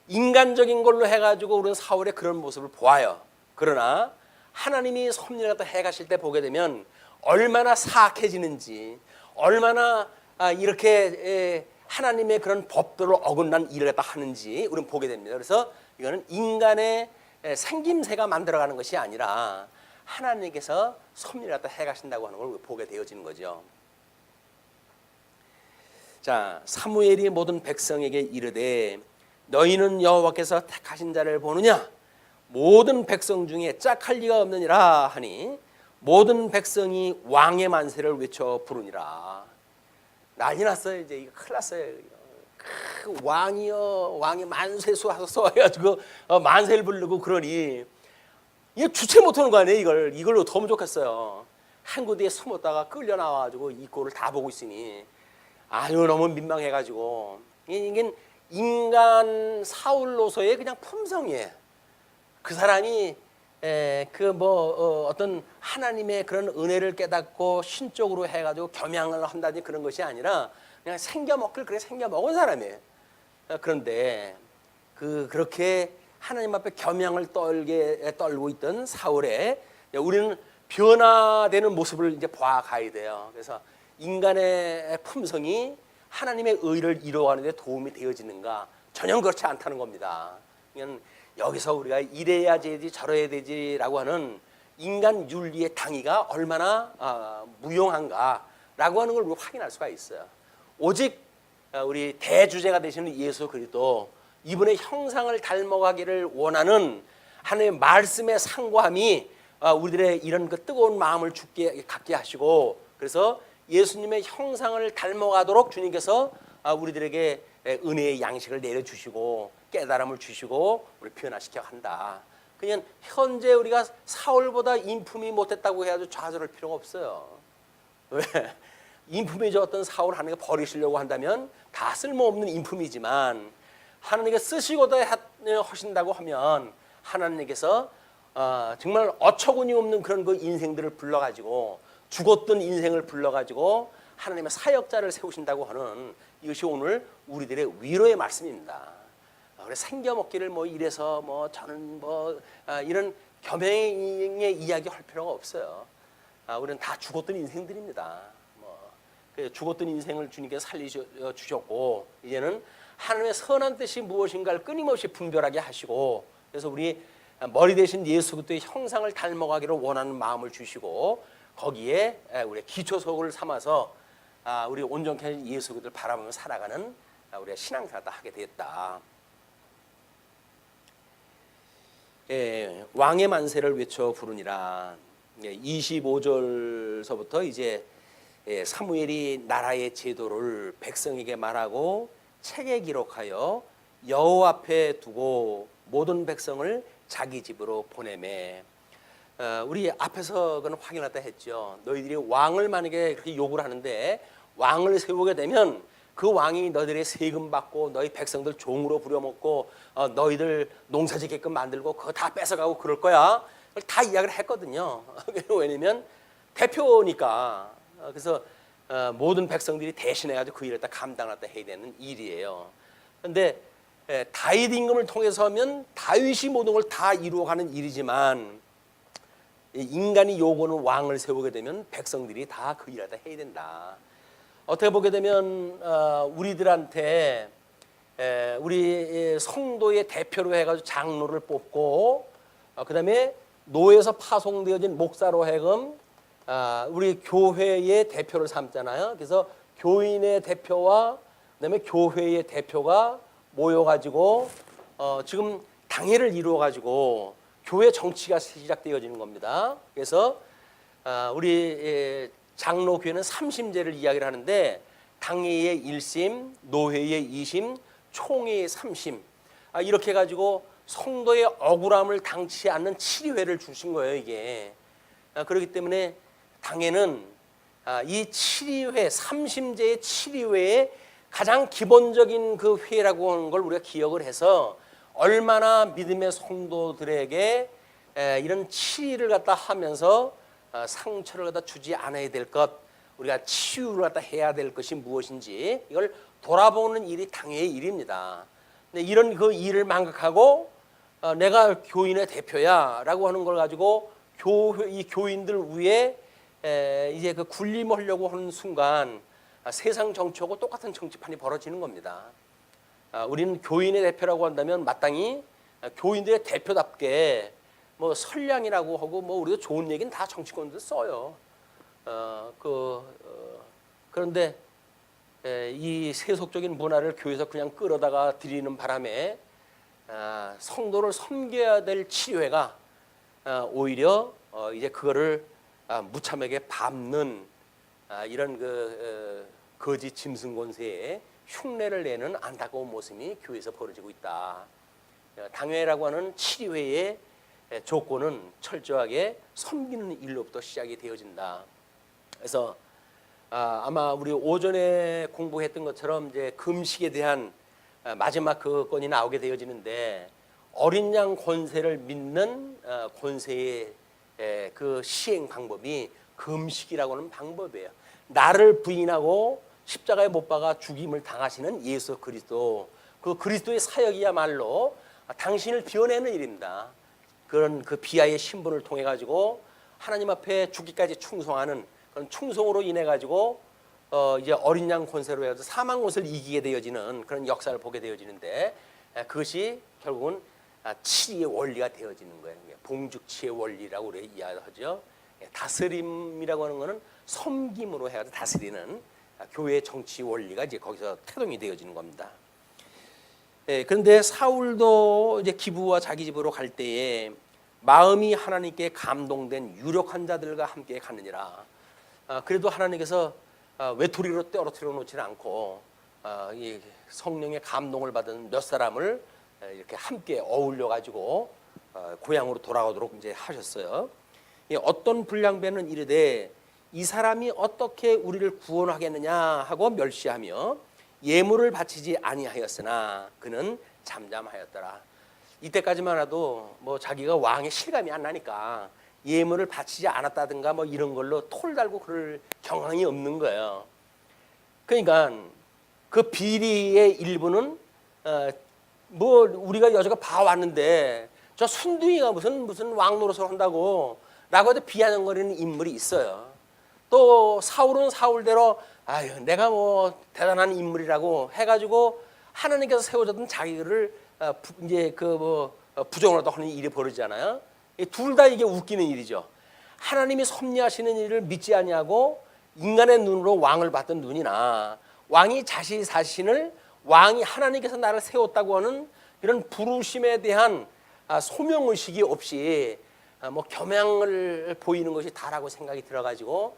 인간적인 걸로 해가지고 우리는 사울의 그런 모습을 보아요. 그러나 하나님이 섭리를 갖다 해가실 때 보게 되면 얼마나 사악해지는지, 얼마나 이렇게 하나님의 그런 법도를 어긋난 일을 갖다 하는지 우리는 보게 됩니다. 그래서 이거는 인간의 생김새가 만들어가는 것이 아니라 하나님께서 섭리를 갖다 해가신다고 하는 걸 보게 되어지는 거죠. 자, 사무엘이 모든 백성에게 이르되 너희는 여호와께서 택하신 자를 보느냐? 모든 백성 중에 짝할 리가 없느니라 하니 모든 백성이 왕의 만세를 외쳐 부르니라. 난리 났어요. 이제 이거 큰일 났어요. 그 왕이여 왕의 만세수 하소서 해가지고 만세를 부르고 그러니 이게 주체 못하는 거 아니에요. 이걸로 더 좋겠어요. 한 군데에 숨었다가 끌려 나와가지고 이 꼴을 다 보고 있으니 아유 너무 민망해가지고 이게 인간 사울로서의 그냥 품성이에요. 그 사람이 어떤 하나님의 그런 은혜를 깨닫고 신적으로 해가지고 겸양을 한다든지 그런 것이 아니라 그냥 생겨먹길 그래 생겨먹은 사람이에요. 그런데 그렇게 하나님 앞에 겸양을 떨고 있던 사울에 우리는 변화되는 모습을 이제 봐가야 돼요. 그래서 인간의 품성이 하나님의 의를 이루어가는 데 도움이 되어지는가? 전혀 그렇지 않다는 겁니다. 그냥 여기서 우리가 이래야 되지 저래야 되지라고 하는 인간 윤리의 당위가 얼마나 무용한가라고 하는 걸 확인할 수가 있어요. 오직 우리 대주제가 되시는 예수 그리스도 이분의 형상을 닮아가기를 원하는 하나님의 말씀의 상고함이 우리들의 이런 그 뜨거운 마음을 갖게 하시고 그래서 예수님의 형상을 닮아가도록 주님께서 우리들에게 은혜의 양식을 내려주시고 깨달음을 주시고 우리를 변화시켜 한다. 그냥 현재 우리가 사울보다 인품이 못했다고 해가지고 좌절할 필요가 없어요. 왜? 인품이 좋았던 사울 하나님께 버리시려고 한다면 다 쓸모없는 인품이지만 하나님께 쓰시고도 하신다고 하면 하나님께서 정말 어처구니 없는 그런 그 인생들을 불러가지고 죽었던 인생을 불러가지고 하나님의 사역자를 세우신다고 하는 이것이 오늘 우리들의 위로의 말씀입니다. 그래 생겨먹기를 이래서 저는 이런 겸행의 이야기 할 필요가 없어요. 우리는 다 죽었던 인생들입니다. 죽었던 인생을 주님께서 살려주셨고 이제는 하나님의 선한 뜻이 무엇인가를 끊임없이 분별하게 하시고 그래서 우리 머리 대신 예수 그리스도의 형상을 닮아가기를 원하는 마음을 주시고 거기에 우리 기초석을 삼아서 우리 온전케 예수 그리스도를 바라보며 살아가는 우리가 신앙생활을 하게 되었다. 왕의 만세를 외쳐 부르니라. 25절서부터 이제 사무엘이 나라의 제도를 백성에게 말하고 책에 기록하여 여호와 앞에 두고 모든 백성을 자기 집으로 보내매. 우리 앞에서 그는 확인했다 했죠. 너희들이 왕을 만약에 그렇게 요구를 하는데 왕을 세우게 되면 그 왕이 너희들의 세금 받고 너희 백성들 종으로 부려먹고 너희들 농사 짓게끔 만들고 그거 다 뺏어가고 그럴 거야. 그걸 다 이야기를 했거든요. 왜냐면 대표니까. 그래서 모든 백성들이 대신해가지고 그 일을 다 감당하다 해야 되는 일이에요. 그런데 다윗 임금을 통해서 하면 다윗이 모든 걸 다 이루어가는 일이지만 인간이 요구하는 왕을 세우게 되면 백성들이 다 그 일을 다 해야 된다. 어떻게 보게 되면 우리들한테 우리 성도의 대표로 해가지고 장로를 뽑고 그다음에 노예에서 파송되어진 목사로 해금 우리 교회의 대표를 삼잖아요. 그래서 교인의 대표와 그다음에 교회의 대표가 모여가지고 지금 당회를 이루어가지고 교회 정치가 시작되어지는 겁니다. 그래서 우리 장로교회는 삼심제를 이야기를 하는데 당회의 1심, 노회의 2심, 총회의 3심 이렇게 해가지고 성도의 억울함을 당치 않는 7회를 주신 거예요. 이게 그렇기 때문에 당회는 이 7회, 삼심제의 7회의 가장 기본적인 그 회라고 하는 걸 우리가 기억을 해서 얼마나 믿음의 성도들에게 이런 치유를 갖다 하면서 상처를 갖다 주지 않아야 될 것, 우리가 치유를 갖다 해야 될 것이 무엇인지 이걸 돌아보는 일이 당회의 일입니다. 근데 이런 그 일을 망각하고 내가 교인의 대표야라고 하는 걸 가지고 이 교인들 위에 이제 그 군림하려고 하는 순간 세상 정치하고 똑같은 정치판이 벌어지는 겁니다. 우리는 교인의 대표라고 한다면 마땅히 교인들의 대표답게 뭐 선량이라고 하고 뭐 우리가 좋은 얘기는 다 정치권들 써요. 그런데 이 세속적인 문화를 교회에서 그냥 끌어다가 드리는 바람에 성도를 섬겨야 될 치료회가 오히려 이제 그거를 무참하게 밟는 이런 거짓 짐승 권세에 흉내를 내는 안타까운 모습이 교회에서 벌어지고 있다. 당회라고 하는 치료회의 조건은 철저하게 섬기는 일로부터 시작이 되어진다. 그래서 아마 우리 오전에 공부했던 것처럼 이제 금식에 대한 마지막 그 건이 나오게 되어지는데 어린 양 권세를 믿는 권세의 그 시행 방법이 금식이라고 하는 방법이에요. 나를 부인하고 십자가에 못 박아 죽임을 당하시는 예수 그리스도, 그 그리스도의 사역이야말로 당신을 비워내는 일입니다. 그런 그 비하의 신분을 통해 가지고 하나님 앞에 죽기까지 충성하는 그런 충성으로 인해 가지고 이제 어린 양 권세로 해서 사망 권세를 이기게 되어지는 그런 역사를 보게 되어지는데 그것이 결국은 치리의 원리가 되어지는 거예요. 봉죽치의 원리라고 우리 이야기하죠. 다스림이라고 하는 것은 섬김으로 해가지고 다스리는 교회의 정치 원리가 이제 거기서 태동이 되어지는 겁니다. 그런데 사울도 이제 기브와 자기 집으로 갈 때에 마음이 하나님께 감동된 유력한 자들과 함께 가느니라. 그래도 하나님께서 외톨이로 떨어뜨려 놓지는 않고 이 성령의 감동을 받은 몇 사람을 이렇게 함께 어울려 가지고 고향으로 돌아오도록 이제 하셨어요. 어떤 불량배는 이르되 이 사람이 어떻게 우리를 구원하겠느냐 하고 멸시하며 예물을 바치지 아니하였으나 그는 잠잠하였더라. 이때까지만 해도 뭐 자기가 왕의 실감이 안 나니까 예물을 바치지 않았다든가 뭐 이런 걸로 톨 달고 그럴 경황이 없는 거예요. 그러니까 그 비리의 일부는 뭐 우리가 여자가 봐왔는데 저 순둥이가 무슨 왕 노릇을 한다고 라고 해도 비아냥거리는 인물이 있어요. 또 사울은 사울대로 아유 내가 뭐 대단한 인물이라고 해가지고 하나님께서 세워줬던 자기를 이제 부정을 하는 일이 벌어지잖아요. 둘 다 이게 웃기는 일이죠. 하나님이 섭리하시는 일을 믿지 아니하고 인간의 눈으로 왕을 봤던 눈이나 왕이 자신을 왕이 하나님께서 나를 세웠다고 하는 이런 부르심에 대한 소명의식이 없이 뭐 겸양을 보이는 것이 다라고 생각이 들어가지고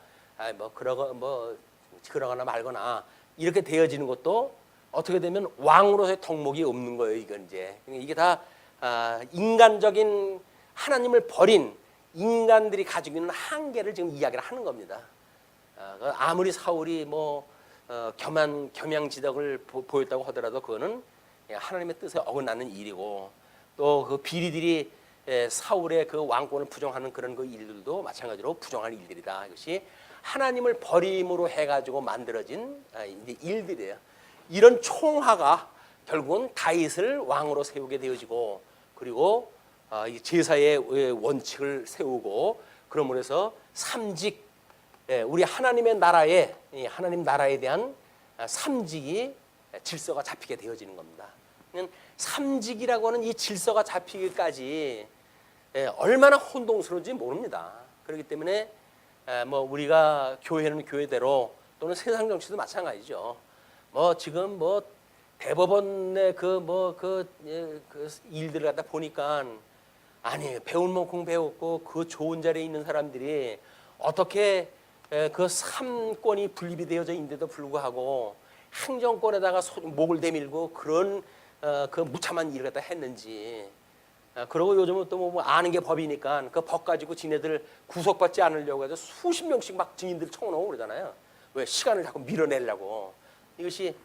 뭐 그러거나 말거나 이렇게 되어지는 것도 어떻게 되면 왕으로서의 덕목이 없는 거예요. 이건 이게 다 인간적인 하나님을 버린 인간들이 가지고 있는 한계를 지금 이야기를 하는 겁니다. 아무리 사울이 뭐 겸양지덕을 보였다고 하더라도 그거는 하나님의 뜻에 어긋나는 일이고 또 그 비리들이 사울의 그 왕권을 부정하는 그런 그 일들도 마찬가지로 부정한 일들이다. 이것이 하나님을 버림으로 해가지고 만들어진 일들이에요. 이런 총화가 결국은 다윗을 왕으로 세우게 되어지고 그리고 제사의 원칙을 세우고 그러므로 해서 삼직 우리 하나님의 나라에 하나님 나라에 대한 삼직이 질서가 잡히게 되어지는 겁니다. 삼직이라고 하는 이 질서가 잡히기까지 얼마나 혼동스러운지 모릅니다. 그렇기 때문에 뭐 우리가 교회는 교회대로 또는 세상 정치도 마찬가지죠. 뭐 지금 뭐 대법원의 그 일들을 갖다 보니까 아니 배울 만큼 배웠고 그 좋은 자리에 있는 사람들이 어떻게 그 삼권이 분립이 되어져 있는데도 불구하고 행정권에다가 목을 내밀고 그런 그 무참한 일을 갖다 했는지. 그리고 요즘은 또 뭐 아는 게 법이니까 그 법 가지고 지네들 구속받지 않으려고 해서 수십 명씩 막 증인들 청원하고 그러잖아요. 왜 시간을 자꾸 밀어내려고. 이것이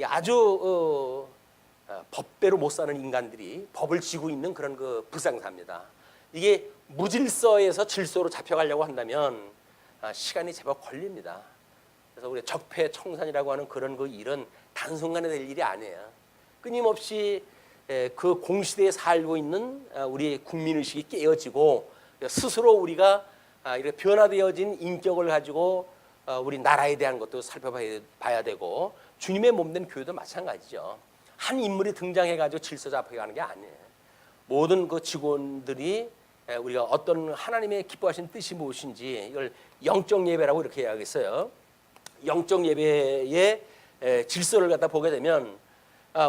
아주 법대로 못 사는 인간들이 법을 지고 있는 그런 그 불상사입니다. 이게 무질서에서 질서로 잡혀가려고 한다면 시간이 제법 걸립니다. 그래서 우리 적폐청산이라고 하는 그런 그 일은 단순간에 될 일이 아니에요. 끊임없이 그 공시대에 살고 있는 우리 국민의식이 깨어지고 스스로 우리가 이렇게 변화되어진 인격을 가지고 우리 나라에 대한 것도 살펴봐야 되고 주님의 몸된 교회도 마찬가지죠. 한 인물이 등장해가지고 질서 잡혀가는 게 아니에요. 모든 그 직원들이 우리가 어떤 하나님의 기뻐하신 뜻이 무엇인지 이걸 영적 예배라고 이렇게 이야기했어요. 영적 예배의 질서를 갖다 보게 되면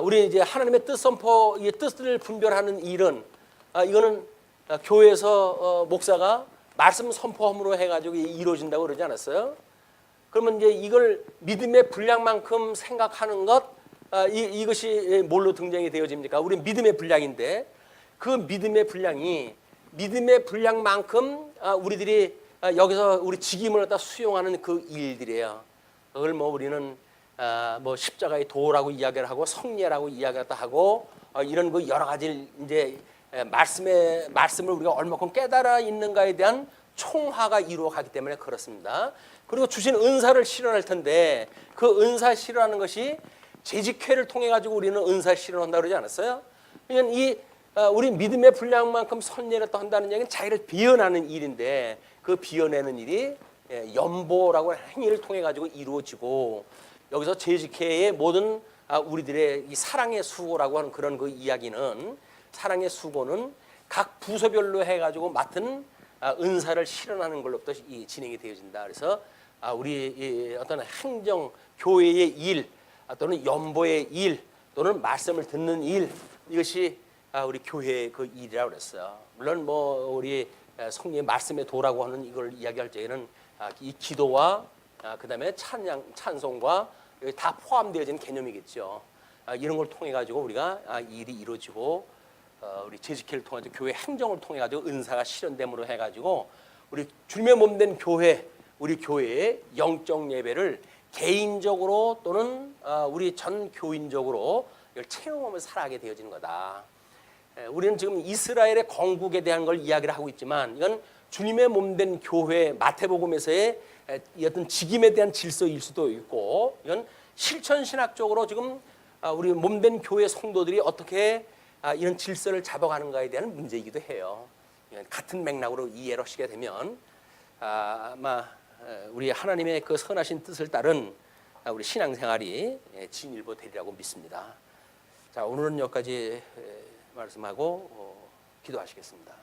우리 이제 하나님의 뜻 선포, 이 뜻을 분별하는 일은 이거는 교회에서 목사가 말씀 선포함으로 해가지고 이루어진다고 그러지 않았어요? 그러면 이제 이걸 믿음의 분량만큼 생각하는 것, 이것이 뭘로 등장이 되어집니까? 우리 믿음의 분량인데 그 믿음의 분량만큼 우리들이 여기서 우리 직임을 갖다 수용하는 그 일들이에요. 그걸 뭐 우리는 뭐 십자가의 도라고 이야기를 하고 성례라고 이야기를 하고 이런 그 여러 가지 이제 말씀을 우리가 얼마큼 깨달아 있는가에 대한 총화가 이루어가기 때문에 그렇습니다. 그리고 주신 은사를 실현할 텐데 그 은사 실현하는 것이 재직회를 통해 가지고 우리는 은사 실현한다 그러지 않았어요? 그러니까 우리 믿음의 분량만큼 선례를 또 한다는 얘기는 자기를 비워내는 일인데 그 비워내는 일이 연보라고 하는 행위를 통해 가지고 이루어지고 여기서 재직회의 모든 우리들의 이 사랑의 수고라고 하는 그런 그 이야기는 사랑의 수고는 각 부서별로 해가지고 맡은 은사를 실현하는 걸로부터 진행이 되어진다. 그래서 우리 어떤 행정 교회의 일 또는 연보의 일 또는 말씀을 듣는 일 이것이 우리 교회의 그 일이라고 그랬어요. 물론 뭐 우리 성령의 말씀의 도라고 하는 이걸 이야기할 때에는 이 기도와 그다음에 찬송과 여기 다 포함되어진 개념이겠죠. 이런 걸 통해 가지고 우리가 일이 이루어지고 우리 재직회를 통해 가지고 교회 행정을 통해 가지고 은사가 실현됨으로 해 가지고 우리 주님의 몸된 교회, 우리 교회의 영적 예배를 개인적으로 또는 우리 전 교인적으로 이걸 체험하면서 살아가게 되어지는 거다. 우리는 지금 이스라엘의 건국에 대한 걸 이야기를 하고 있지만 이건 주님의 몸된 교회 마태복음에서의 어떤 직임에 대한 질서일 수도 있고 이건 실천신학적으로 지금 우리 몸된 교회 성도들이 어떻게 이런 질서를 잡아가는가에 대한 문제이기도 해요. 같은 맥락으로 이해를 하시게 되면 아마 우리 하나님의 그 선하신 뜻을 따른 우리 신앙생활이 진일보 되리라고 믿습니다. 자, 오늘은 여기까지 말씀하고 기도하시겠습니다.